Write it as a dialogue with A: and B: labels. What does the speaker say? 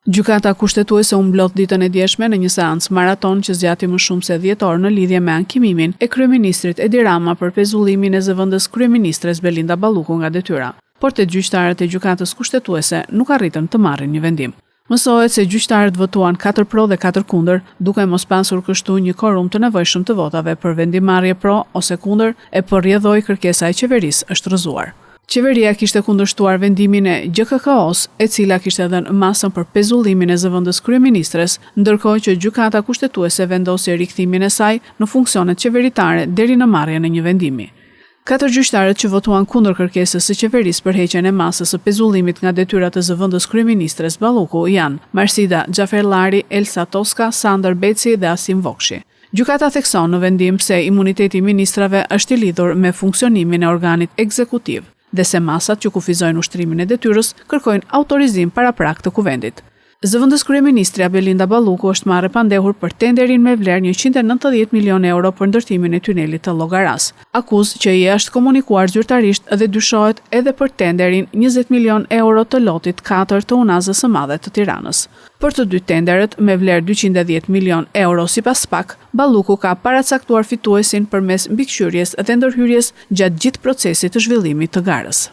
A: Gjykata kushtetuese u mblodh ditën e djeshme në një seancë maraton që zgjati më shumë se 10 orë në lidhje me ankimimin e kryeministrit Edi Rama për pezullimin e zëvendës kryeministres Belinda Balluku nga detyra. Por te gjyqtarët e gjykatës kushtetuese nuk arritën të marrin një vendim. Mësohet se gjyqtarët votuan 4 pro dhe 4 kundër, duke mos pasur kështu një korum të nevojshëm të votave për vendimmarrje pro ose kundër, e po rrjedhoi kërkesa e qeverisë është rrëzuar. Qeveria kishte kundërshtuar vendimin e GKK-s, e cila kishte dhënë masën për pezullimin e zëvendës kryeministres, ndërkohë që gjykata kushtetuese vendosi rikthimin e saj në funksionet qeveritare deri në marrjen e një vendimi. 4 gjyqtarët që votuan kundër kërkesës së qeverisë për heqjen e masës së pezullimit nga detyrat e zëvendës kryeministres Balluku janë Marsida Xhaferllari, Elsa Toska, Sander Beci dhe Asim Vokshi. Gjykata thekson në vendim se imuniteti i ministrave është i lidhur me funksionimin e organit ekzekutiv, dhe se masat që kufizojnë ushtrimin e detyrës kërkojnë autorizim paraprak të kuvendit. Zëvendës kryeministrja Belinda Balluku është marrë pandehur për tenderin me vlerë 190 milion euro për ndërtimin e tunelit të Llogaras, akuzë që i është komunikuar zyrtarisht dhe dyshohet edhe për tenderin 20 milion euro të lotit 4 të Unazës së Madhe të Tiranës. Për të dy tenderët me vlerë 210 milion euro sipas SPAK, Balluku ka paracaktuar fituesin përmes mbikëqyrjes dhe ndërhyrjes gjatë gjithë procesit të zhvillimit të garës.